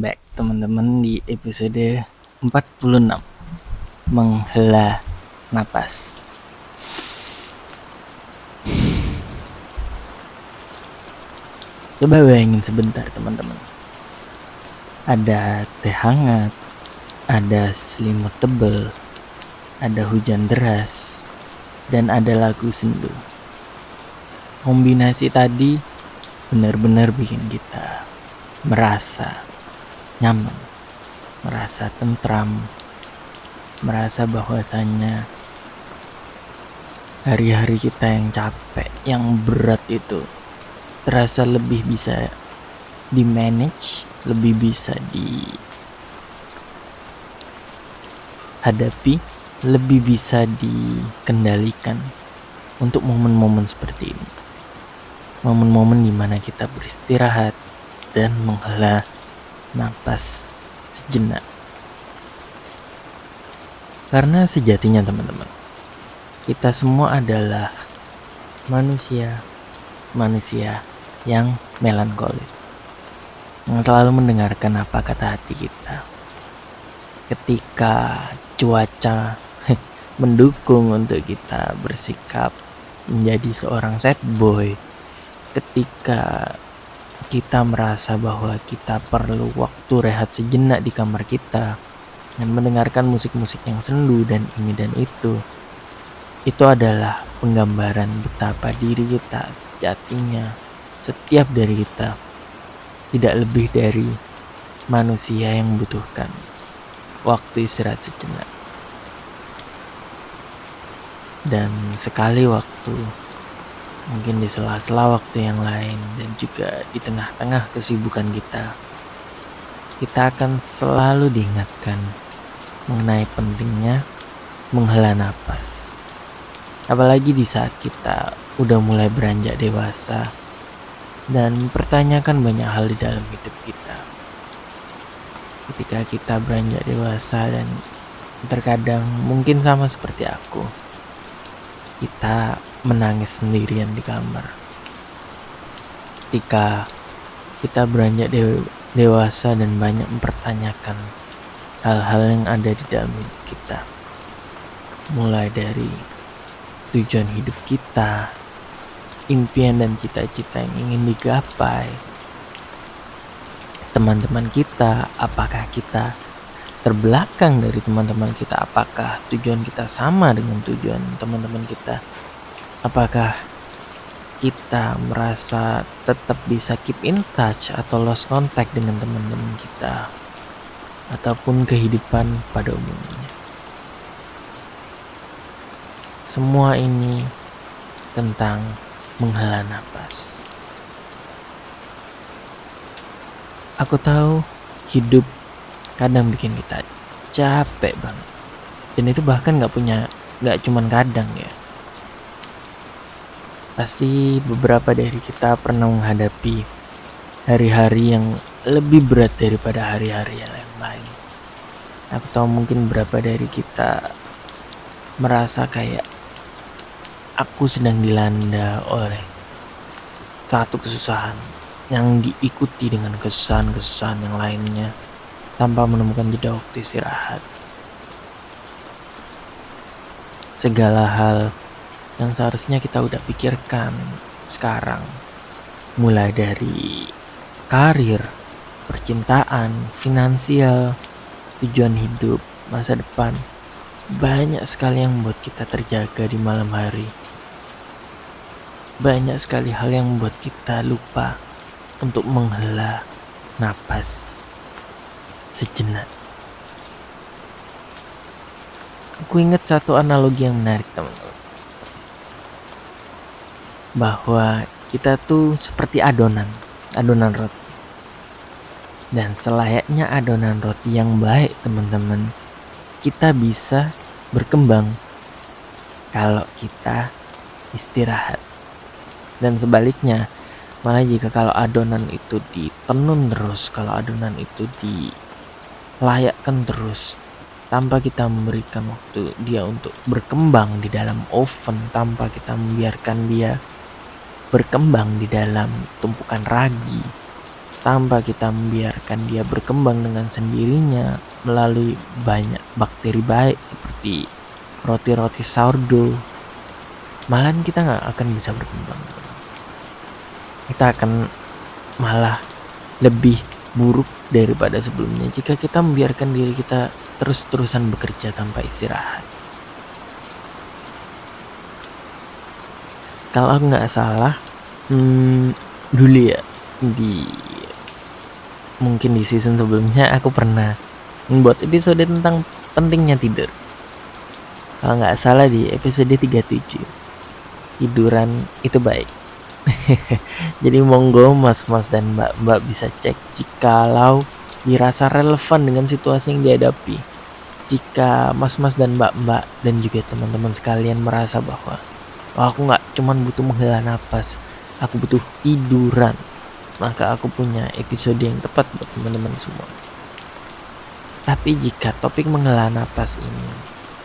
back teman-teman di episode 46 menghela napas. Coba bayangin sebentar teman-teman. Ada teh hangat, ada selimut tebel, ada hujan deras, dan ada lagu sendu. Kombinasi tadi benar-benar bikin kita merasa nyaman, merasa tentram, merasa bahwasannya hari-hari kita yang capek, yang berat itu terasa lebih bisa di-manage, lebih bisa dihadapi, lebih bisa dikendalikan untuk momen-momen seperti ini. Momen-momen dimana kita beristirahat dan menghela napas sejenak. Karena sejatinya teman-teman, kita semua adalah manusia yang melankolis, yang selalu mendengarkan apa kata hati kita. Ketika cuaca mendukung untuk kita bersikap menjadi seorang sad boy, ketika kita merasa bahwa kita perlu waktu rehat sejenak di kamar kita dan mendengarkan musik-musik yang sendu dan ini dan itu adalah penggambaran betapa diri kita sejatinya, setiap dari kita tidak lebih dari manusia yang membutuhkan waktu istirahat sejenak. Dan sekali waktu, mungkin di sela-sela waktu yang lain dan juga di tengah-tengah kesibukan kita akan selalu diingatkan mengenai pentingnya menghela napas. Apalagi di saat kita udah mulai beranjak dewasa dan mempertanyakan banyak hal di dalam hidup kita. Ketika kita beranjak dewasa dan terkadang mungkin sama seperti aku, kita menangis sendirian di kamar. Ketika kita beranjak dewasa dan banyak mempertanyakan hal-hal yang ada di dalam hidup kita, mulai dari tujuan hidup kita, impian dan cita-cita yang ingin digapai, teman-teman kita, apakah kita terbelakang dari teman-teman kita, apakah tujuan kita sama dengan tujuan teman-teman kita, apakah kita merasa tetap bisa keep in touch atau lost contact dengan teman-teman kita ataupun kehidupan pada umumnya. Semua ini tentang menghela napas. Aku tahu hidup kadang bikin kita capek banget, dan itu bahkan gak cuman kadang ya. Pasti beberapa dari kita pernah menghadapi hari-hari yang lebih berat daripada hari-hari yang lain. Atau mungkin beberapa dari kita merasa kayak aku sedang dilanda oleh satu kesusahan yang diikuti dengan kesusahan-kesusahan yang lainnya tanpa menemukan jeda waktu istirahat. Segala hal yang seharusnya kita udah pikirkan sekarang, mulai dari karir, percintaan, finansial, tujuan hidup, masa depan, banyak sekali yang membuat kita terjaga di malam hari. Banyak sekali hal yang membuat kita lupa untuk menghela napas sejenak. Aku ingat satu analogi yang menarik teman-teman, bahwa kita tuh seperti adonan roti. Dan selayaknya adonan roti yang baik teman-teman, kita bisa berkembang kalau kita istirahat. Dan sebaliknya, malah jika kalau adonan itu ditenun terus, kalau adonan itu dilayakkan terus tanpa kita memberikan waktu dia untuk berkembang di dalam oven, tanpa kita membiarkan dia berkembang di dalam tumpukan ragi, tanpa kita membiarkan dia berkembang dengan sendirinya melalui banyak bakteri baik seperti roti-roti sourdough, malahan kita nggak akan bisa berkembang. Kita akan malah lebih buruk daripada sebelumnya jika kita membiarkan diri kita terus-terusan bekerja tanpa istirahat. Kalau aku nggak salah, dulu ya mungkin di season sebelumnya aku pernah membuat episode tentang pentingnya tidur. Kalau nggak salah di episode 37, tiduran itu baik. Jadi monggo mas-mas dan mbak-mbak bisa cek jikalau dirasa relevan dengan situasi yang dihadapi. Jika mas-mas dan mbak-mbak dan juga teman-teman sekalian merasa bahwa aku nggak cuman butuh menghela napas, aku butuh tiduran, maka aku punya episode yang tepat buat teman-teman semua. Tapi jika topik menghela napas ini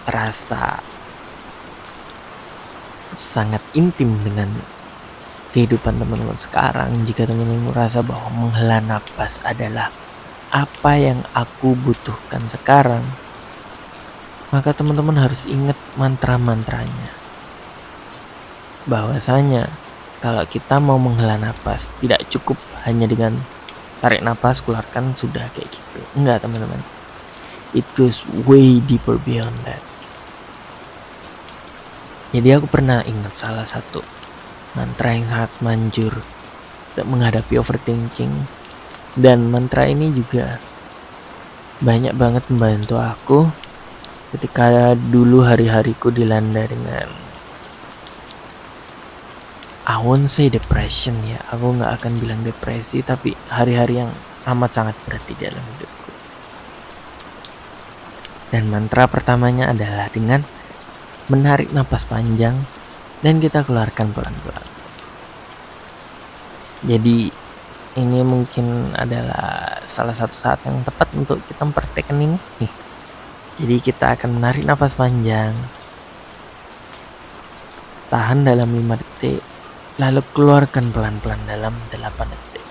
terasa sangat intim dengan kehidupan teman-teman sekarang, jika teman-teman merasa bahwa menghela napas adalah apa yang aku butuhkan sekarang, maka teman-teman harus ingat mantra-mantranya. Bahwasanya kalau kita mau menghela napas, tidak cukup hanya dengan tarik napas, keluarkan, sudah kayak gitu. Enggak teman-teman, it goes way deeper beyond that. Jadi aku pernah ingat salah satu mantra yang sangat manjur untuk menghadapi overthinking, dan mantra ini juga banyak banget membantu aku ketika dulu hari-hariku dilanda dengan I won't say depression ya, aku gak akan bilang depresi, tapi hari-hari yang amat sangat berat di dalam hidupku. Dan mantra pertamanya adalah dengan menarik napas panjang dan kita keluarkan pelan-pelan. Jadi ini mungkin adalah salah satu saat yang tepat untuk kita mempraktekkan ini nih. Jadi kita akan menarik napas panjang, tahan dalam 5 detik, lalu keluarkan pelan-pelan dalam 8 detik.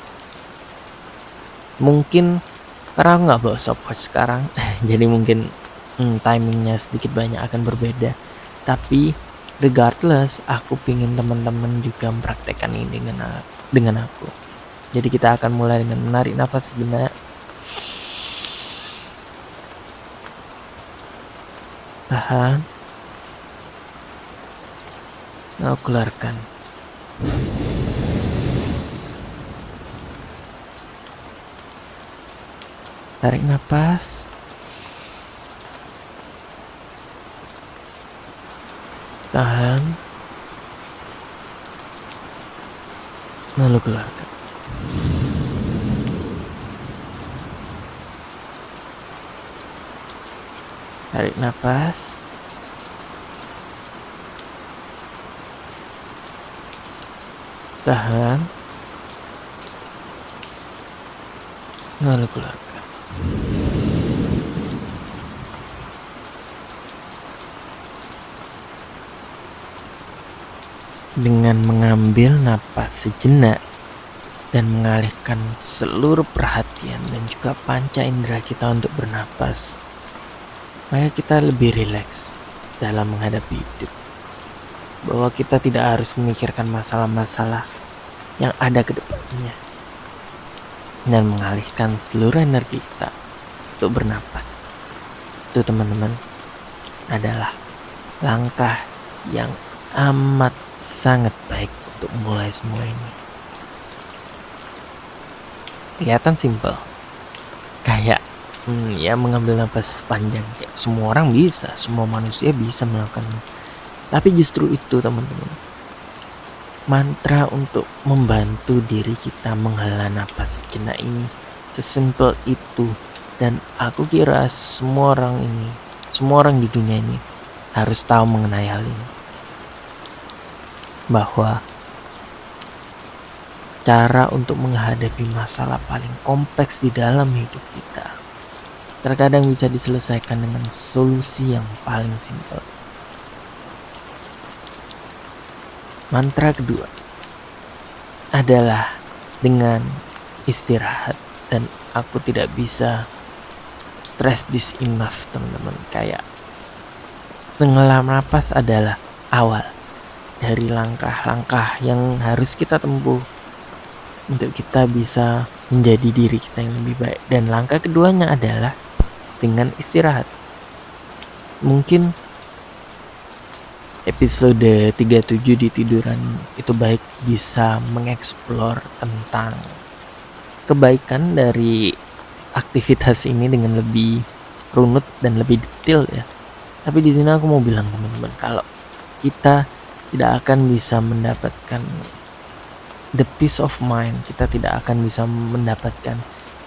Mungkin karena aku gak bawa stopwatch sekarang jadi mungkin timingnya sedikit banyak akan berbeda. Tapi regardless, aku pingin teman-teman juga mempraktekkan ini dengan aku. Jadi kita akan mulai dengan menarik nafas sejenak, tahan, lalu keluarkan. Tarik nafas, tahan, lalu keluarkan. Tarik nafas, tahan, lalu keluarkan. Dengan mengambil napas sejenak dan mengalihkan seluruh perhatian dan juga panca indera kita untuk bernapas, maka kita lebih rileks dalam menghadapi hidup. Bahwa kita tidak harus memikirkan masalah-masalah yang ada ke depannya, dan mengalihkan seluruh energi kita untuk bernapas. Itu teman-teman adalah langkah yang amat sangat baik untuk mulai semua ini. Kelihatan simple, kayak ya mengambil napas panjang, kayak semua orang bisa, semua manusia bisa melakukannya. Tapi justru itu teman-teman, mantra untuk membantu diri kita menghela napas sejenak ini sesimpel itu. Dan aku kira semua orang di dunia ini harus tahu mengenai hal ini, bahwa cara untuk menghadapi masalah paling kompleks di dalam hidup kita terkadang bisa diselesaikan dengan solusi yang paling simpel. Mantra kedua adalah dengan istirahat, dan aku tidak bisa stress this enough teman-teman. Kayak menghela napas adalah awal dari langkah-langkah yang harus kita tempuh untuk kita bisa menjadi diri kita yang lebih baik. Dan langkah keduanya adalah dengan istirahat. Mungkin episode 37 di tiduran itu baik bisa mengeksplor tentang kebaikan dari aktivitas ini dengan lebih runut dan lebih detail ya. Tapi di sini aku mau bilang teman-teman, kalau kita tidak akan bisa mendapatkan the peace of mind, kita tidak akan bisa mendapatkan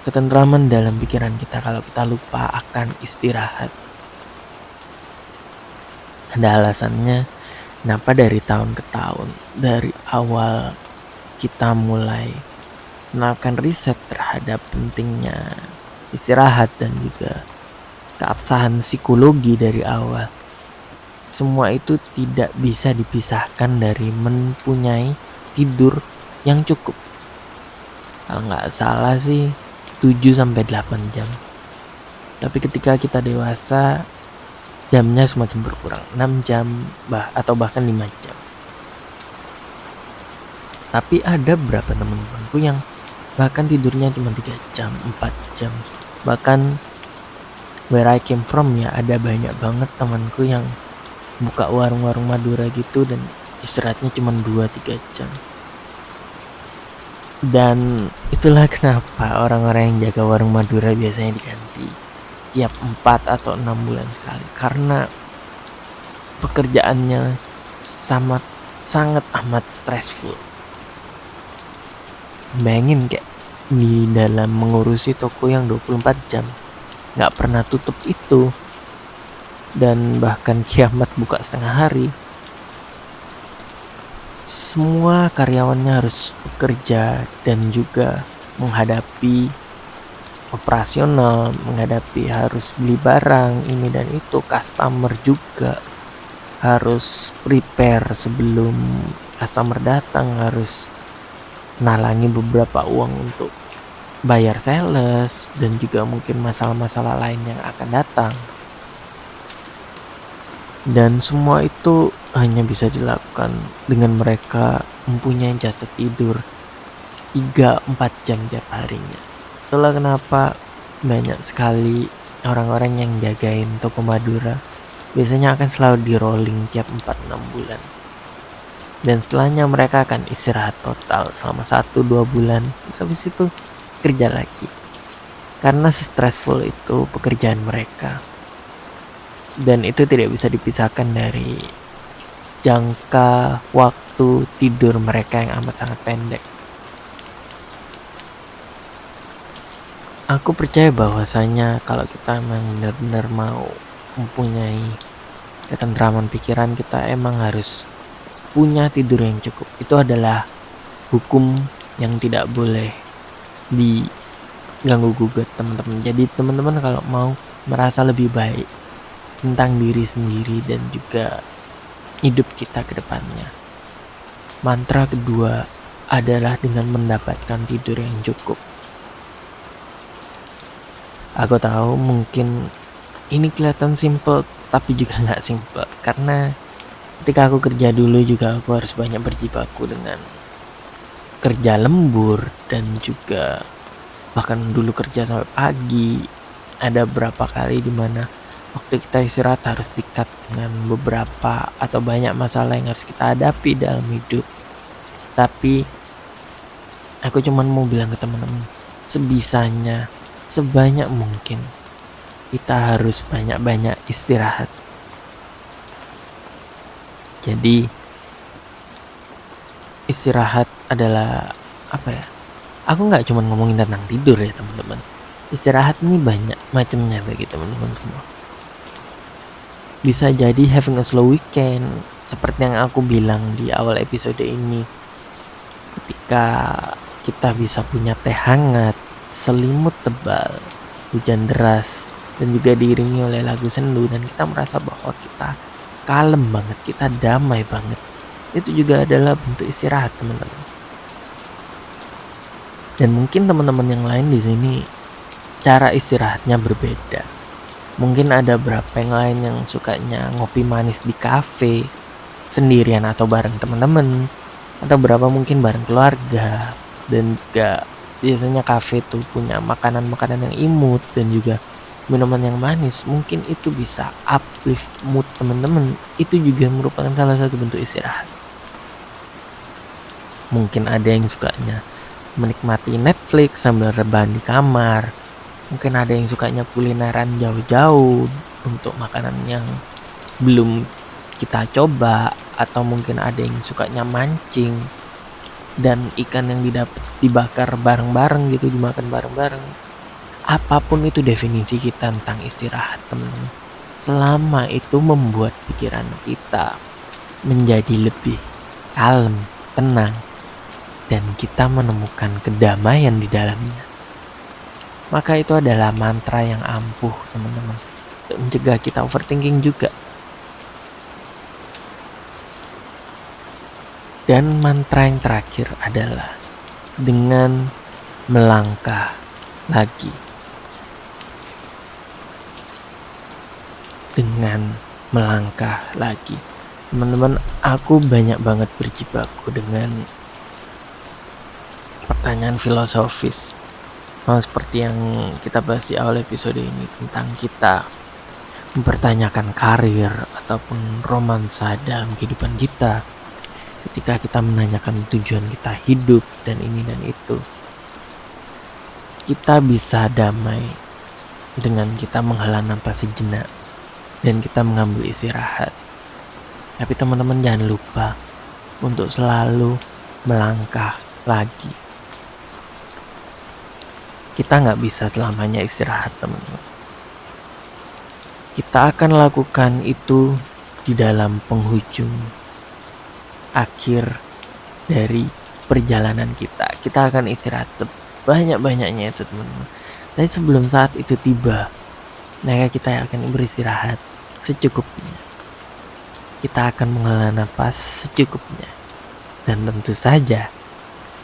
ketentraman dalam pikiran kita kalau kita lupa akan istirahat. Ada alasannya kenapa dari tahun ke tahun, dari awal kita mulai melakukan riset terhadap pentingnya istirahat dan juga keabsahan psikologi dari awal. Semua itu tidak bisa dipisahkan dari mempunyai tidur yang cukup. Kalau nggak salah sih 7-8 jam. Tapi ketika kita dewasa, jamnya semakin berkurang, 6 jam atau bahkan 5 jam. Tapi ada beberapa teman-temanku yang bahkan tidurnya cuma 3 jam, 4 jam. Bahkan where I came from ya, ada banyak banget temanku yang buka warung-warung Madura gitu dan istirahatnya cuma 2-3 jam. Dan itulah kenapa orang-orang yang jaga warung Madura biasanya diganti tiap 4 atau 6 bulan sekali, karena pekerjaannya sangat amat stressful. Bayangin kayak di dalam mengurusi toko yang 24 jam gak pernah tutup itu, dan bahkan kiamat buka setengah hari, semua karyawannya harus bekerja dan juga menghadapi operasional, menghadapi harus beli barang ini dan itu, customer juga harus prepare sebelum customer datang, harus nalangi beberapa uang untuk bayar sales dan juga mungkin masalah-masalah lain yang akan datang. Dan semua itu hanya bisa dilakukan dengan mereka mempunyai jatah tidur 3-4 jam tiap harinya. Itulah kenapa banyak sekali orang-orang yang jagain toko Madura biasanya akan selalu di rolling tiap 4-6 bulan. Dan setelahnya mereka akan istirahat total selama 1-2 bulan. Terus habis itu kerja lagi. Karena stressful itu pekerjaan mereka. Dan itu tidak bisa dipisahkan dari jangka waktu tidur mereka yang amat sangat pendek. Aku percaya bahwasanya kalau kita memang benar-benar mau mempunyai ketentraman pikiran, kita emang harus punya tidur yang cukup. Itu adalah hukum yang tidak boleh diganggu gugat teman-teman. Jadi teman-teman kalau mau merasa lebih baik tentang diri sendiri dan juga hidup kita ke depannya, mantra kedua adalah dengan mendapatkan tidur yang cukup. Aku tahu mungkin ini kelihatan simple, tapi juga nggak simple, karena ketika aku kerja dulu juga aku harus banyak berjibaku dengan kerja lembur dan juga bahkan dulu kerja sampai pagi. Ada beberapa kali dimana waktu kita istirahat harus dikat dengan beberapa atau banyak masalah yang harus kita hadapi dalam hidup. Tapi aku cuman mau bilang ke teman-teman, sebisanya, sebanyak mungkin kita harus banyak-banyak istirahat. Jadi istirahat adalah apa ya? Aku nggak cuma ngomongin tentang tidur ya teman-teman. Istirahat ini banyak macamnya bagi teman-teman semua. Bisa jadi having a slow weekend, seperti yang aku bilang di awal episode ini. Ketika kita bisa punya teh hangat, selimut tebal, hujan deras, dan juga diiringi oleh lagu sendu, dan kita merasa bahwa kita kalem banget, kita damai banget. Itu juga adalah bentuk istirahat teman-teman. Dan mungkin teman-teman yang lain di sini cara istirahatnya berbeda. Mungkin ada beberapa yang lain yang sukanya ngopi manis di kafe sendirian atau bareng teman-teman, atau berapa mungkin bareng keluarga. Dan juga biasanya kafe tuh punya makanan-makanan yang imut dan juga minuman yang manis. Mungkin itu bisa uplift mood teman-teman. Itu juga merupakan salah satu bentuk istirahat. Mungkin ada yang sukanya menikmati Netflix sambil rebahan di kamar. Mungkin ada yang sukanya kulineran jauh-jauh untuk makanan yang belum kita coba, atau mungkin ada yang sukanya mancing dan ikan yang didapat dibakar bareng-bareng gitu, dimakan bareng-bareng. Apapun itu definisi kita tentang istirahat, teman-teman. Selama itu membuat pikiran kita menjadi lebih kalem, tenang, dan kita menemukan kedamaian di dalamnya, maka itu adalah mantra yang ampuh, teman-teman, untuk mencegah kita overthinking juga. Dan mantra yang terakhir adalah dengan melangkah lagi. Dengan melangkah lagi. Teman-teman, aku banyak banget berjibaku dengan pertanyaan filosofis. Seperti yang kita bahas di awal episode ini, tentang kita mempertanyakan karir ataupun romansa dalam kehidupan kita. Ketika kita menanyakan tujuan kita hidup dan ini dan itu, kita bisa damai dengan kita menghela napas sejenak dan kita mengambil istirahat. Tapi teman-teman jangan lupa untuk selalu melangkah lagi. Kita nggak bisa selamanya istirahat, teman-teman. Kita akan lakukan itu di dalam penghujung akhir dari perjalanan kita. Kita akan istirahat sebanyak-banyaknya itu, teman-teman. Tapi sebelum saat itu tiba, maka kita akan beristirahat secukupnya. Kita akan menghela napas secukupnya. Dan tentu saja,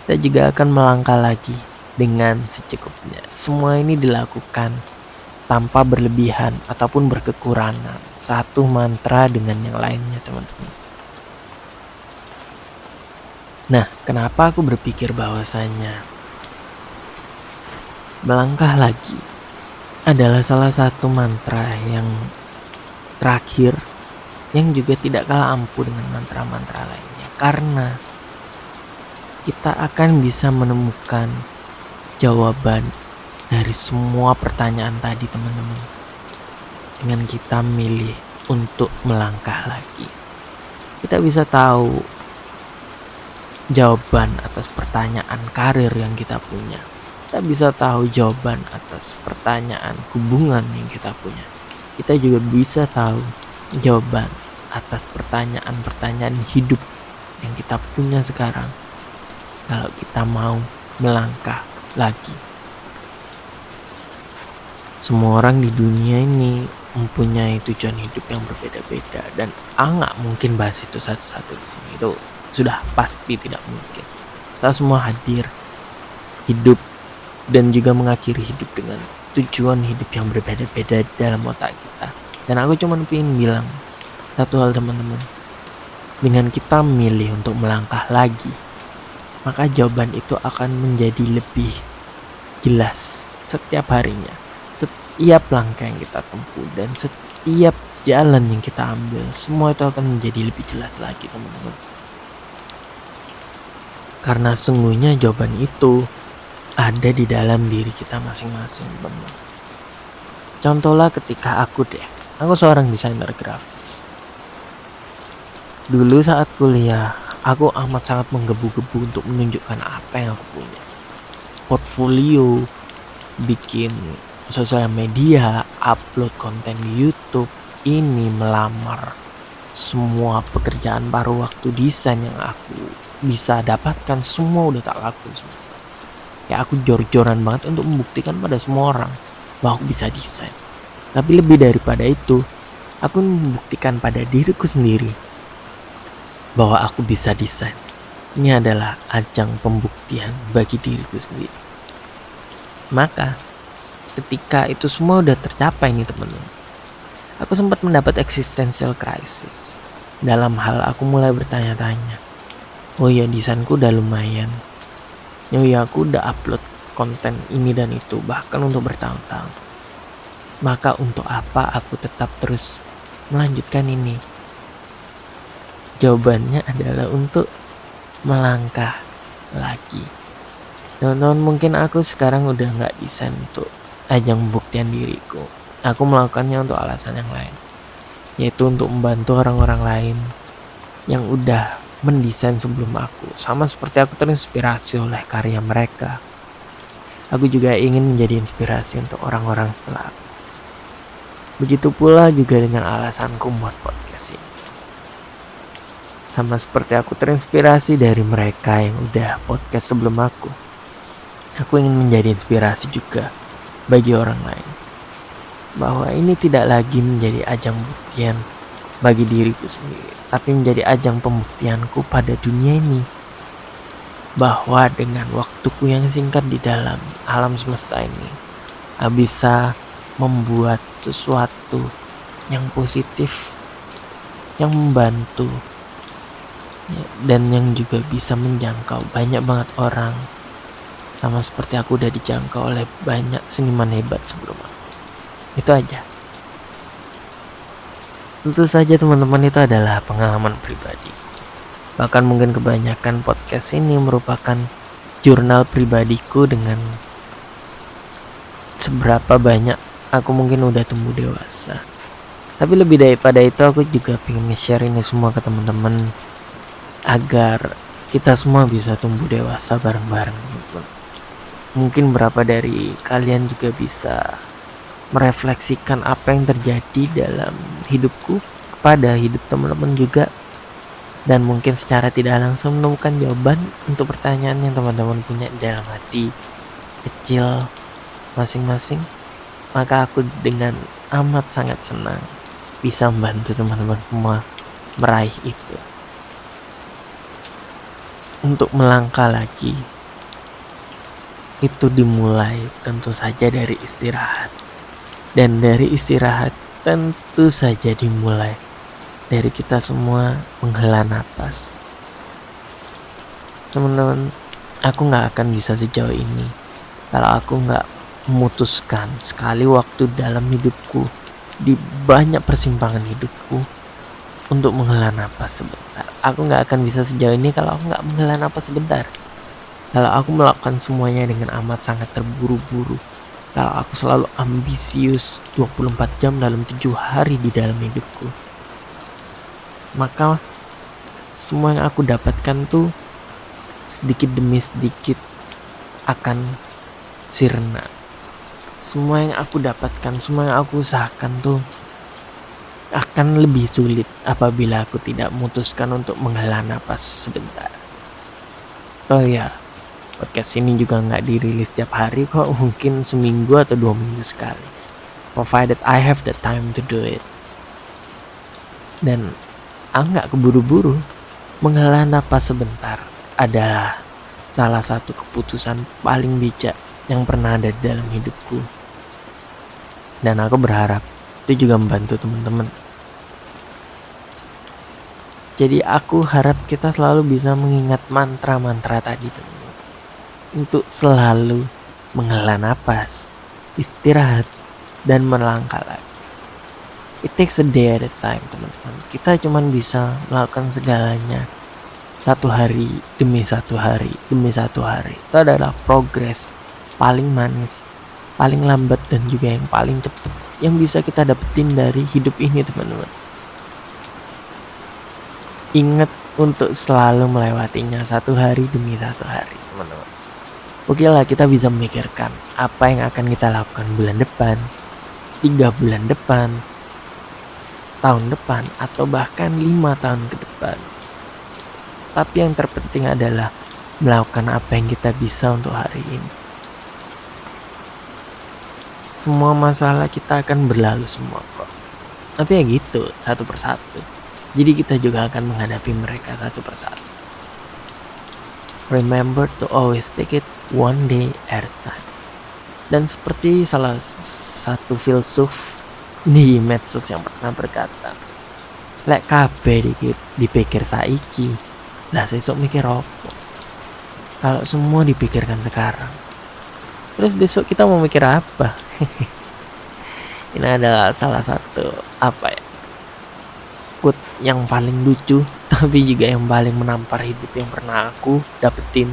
kita juga akan melangkah lagi dengan secukupnya. Semua ini dilakukan tanpa berlebihan ataupun berkekurangan. Satu mantra dengan yang lainnya, teman-teman. Nah, kenapa aku berpikir bahwasanya melangkah lagi adalah salah satu mantra yang terakhir, yang juga tidak kalah ampuh dengan mantra-mantra lainnya. Karena kita akan bisa menemukan jawaban dari semua pertanyaan tadi, teman-teman, dengan kita milih untuk melangkah lagi. Kita bisa tahu jawaban atas pertanyaan karir yang kita punya. Kita bisa tahu jawaban atas pertanyaan hubungan yang kita punya. Kita juga bisa tahu jawaban atas pertanyaan-pertanyaan hidup yang kita punya sekarang, kalau kita mau melangkah lagi. Semua orang di dunia ini mempunyai tujuan hidup yang berbeda-beda, dan nggak mungkin bahas itu satu-satu di sini. Itu sudah pasti tidak mungkin. Kita semua hadir, hidup, dan juga mengakhiri hidup dengan tujuan hidup yang berbeda-beda dalam otak kita. Dan aku cuma pengen bilang satu hal, teman-teman. Dengan kita memilih untuk melangkah lagi, maka jawaban itu akan menjadi lebih jelas setiap harinya. Setiap langkah yang kita tempuh dan setiap jalan yang kita ambil, semua itu akan menjadi lebih jelas lagi, teman-teman. Karena sungguhnya jawaban itu ada di dalam diri kita masing-masing, teman-teman. Contohlah ketika aku seorang desainer grafis. Dulu saat kuliah, aku amat sangat menggebu-gebu untuk menunjukkan apa yang aku punya. Portfolio, bikin sosial media, upload konten di YouTube, ini melamar semua pekerjaan paruh waktu desain yang aku bisa dapatkan, semua udah tak laku semua. Ya aku jor-joran banget untuk membuktikan pada semua orang bahwa aku bisa desain. Tapi lebih daripada itu, aku membuktikan pada diriku sendiri bahwa aku bisa desain. ini adalah ajang pembuktian bagi diriku sendiri. Maka ketika itu semua udah tercapai nih teman-teman, aku sempat mendapat existential crisis. Dalam hal aku mulai bertanya-tanya, oh ya desainku udah lumayan, oh ya aku udah upload konten ini dan itu bahkan untuk bertahun-tahun, maka untuk apa aku tetap terus melanjutkan ini? Jawabannya adalah untuk melangkah lagi. Teman-teman, mungkin aku sekarang udah gak desain untuk ajang pembuktian diriku. Aku melakukannya untuk alasan yang lain, yaitu untuk membantu orang-orang lain yang udah mendesain sebelum aku. Sama seperti aku terinspirasi oleh karya mereka, aku juga ingin menjadi inspirasi untuk orang-orang setelah aku. Begitu pula juga dengan alasanku membuat podcast ini. Sama seperti aku terinspirasi dari mereka yang udah podcast sebelum aku ingin menjadi inspirasi juga bagi orang lain. Bahwa ini tidak lagi menjadi ajang buktian bagi diriku sendiri, tapi menjadi ajang pembuktianku pada dunia ini. Bahwa dengan waktuku yang singkat di dalam alam semesta ini, aku bisa membuat sesuatu yang positif, yang membantu, dan yang juga bisa menjangkau banyak banget orang. Sama seperti aku udah dijangkau oleh banyak seniman hebat sebelum aku. Itu aja. Tentu saja teman-teman, itu adalah pengalaman pribadi. Bahkan mungkin kebanyakan podcast ini merupakan jurnal pribadiku dengan seberapa banyak aku mungkin udah tumbuh dewasa. Tapi lebih daripada itu, aku juga pengen nge-share ini semua ke teman-teman agar kita semua bisa tumbuh dewasa bareng-bareng gitu. Mungkin beberapa dari kalian juga bisa merefleksikan apa yang terjadi dalam hidupku kepada hidup teman-teman juga, dan mungkin secara tidak langsung menemukan jawaban untuk pertanyaan yang teman-teman punya dalam hati kecil masing-masing. Maka aku dengan amat sangat senang bisa membantu teman-teman semua meraih itu. Untuk melangkah lagi, itu dimulai tentu saja dari istirahat. Dan dari istirahat tentu saja dimulai dari kita semua menghela napas. Teman-teman, aku gak akan bisa sejauh ini kalau aku gak memutuskan sekali waktu dalam hidupku, di banyak persimpangan hidupku, untuk menghela napas sebentar. Aku gak akan bisa sejauh ini kalau aku gak menghela napas sebentar. Kalau aku melakukan semuanya dengan amat sangat terburu-buru, kalau aku selalu ambisius 24 jam dalam 7 hari di dalam hidupku, maka semua yang aku dapatkan tuh sedikit demi sedikit akan sirna. Semua yang aku dapatkan, semua yang aku usahakan tuh akan lebih sulit apabila aku tidak memutuskan untuk menghela napas sebentar. Oh ya, podcast ini juga gak dirilis setiap hari kok, mungkin seminggu atau 2 minggu sekali, provided I have the time to do it. Dan aku gak keburu-buru. Menghela napas sebentar adalah salah satu keputusan paling bijak yang pernah ada di dalam hidupku. Dan aku berharap itu juga membantu teman-teman. Jadi aku harap kita selalu bisa mengingat mantra-mantra tadi teman-teman, untuk selalu menghela napas, istirahat, dan melangkah lagi. It takes a day at a time teman-teman. Kita cuman bisa melakukan segalanya satu hari demi satu hari demi satu hari. Itu adalah progres paling manis, paling lambat, dan juga yang paling cepat yang bisa kita dapetin dari hidup ini teman-teman. Ingat untuk selalu melewatinya satu hari demi satu hari teman-teman. Oke lah, kita bisa memikirkan apa yang akan kita lakukan bulan depan, 3 bulan depan, tahun depan, atau bahkan 5 tahun ke depan. Tapi yang terpenting adalah melakukan apa yang kita bisa untuk hari ini. Semua masalah kita akan berlalu semua kok. Tapi ya gitu, satu persatu. Jadi kita juga akan menghadapi mereka satu persatu. Remember to always take it one day at a time. Dan seperti salah satu filsuf di medsos yang pernah berkata, lek kabeh dipikir saiki, lah sesuk mikir opo? Kalau semua dipikirkan sekarang, terus besok kita mau mikir apa? Ini adalah salah satu quote yang paling lucu, tapi juga yang paling menampar hidup yang pernah aku dapetin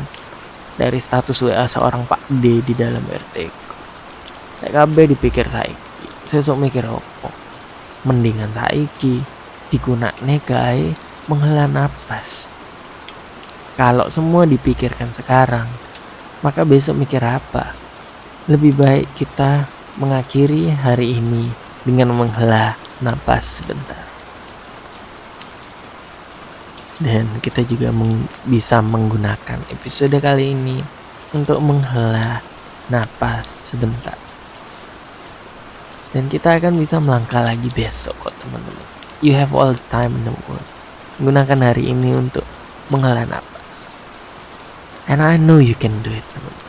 dari status WA seorang Pak D di dalam RT. Lek kabeh dipikir saiki, sesuk mikir opo? Mendingan saiki digunakne gawe menghela napas. Kalau semua dipikirkan sekarang, maka besok mikir apa? Lebih baik kita mengakhiri hari ini dengan menghela napas sebentar. Dan kita juga bisa menggunakan episode kali ini untuk menghela napas sebentar. Dan kita akan bisa melangkah lagi besok kok teman-teman. You have all the time in the world. Gunakan hari ini untuk menghela napas. And I know you can do it teman-teman.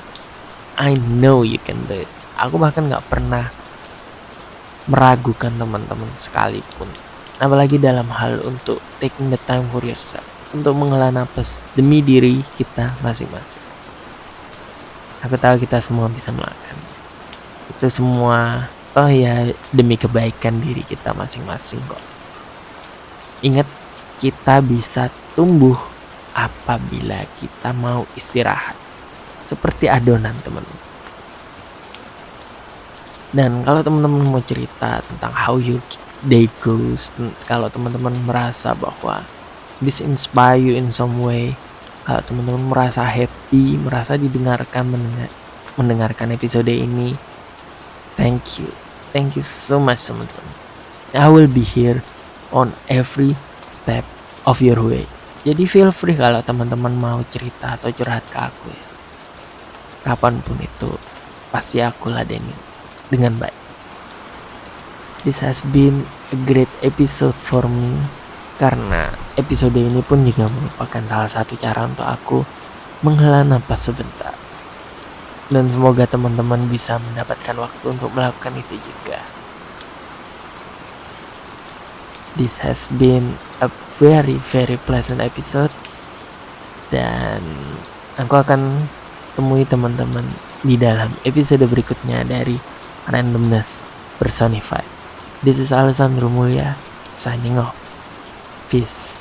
I know you can do it. Aku bahkan gak pernah meragukan teman-teman sekalipun. Apalagi dalam hal untuk taking the time for yourself. Untuk menghela napas demi diri kita masing-masing. Aku tahu kita semua bisa melakukan itu semua. Toh ya demi kebaikan diri kita masing-masing kok. Ingat, kita bisa tumbuh apabila kita mau istirahat. Seperti adonan teman-teman. Dan kalau teman-teman mau cerita tentang how your day goes, kalau teman-teman merasa bahwa this inspire you in some way, kalau teman-teman merasa happy, merasa didengarkan mendengarkan episode ini, thank you so much teman-teman. I will be here on every step of your way. Jadi feel free kalau teman-teman mau cerita atau curhat ke aku ya. Kapanpun itu pasti aku ladenin dengan baik. This has been a great episode for me, karena episode ini pun juga merupakan salah satu cara untuk aku menghela napas sebentar. Dan semoga teman-teman bisa mendapatkan waktu untuk melakukan itu juga. This has been a very pleasant episode. Dan aku akan temui teman-teman di dalam episode berikutnya dari Randomness Personified. This is Alessandro Mulya signing off. Peace.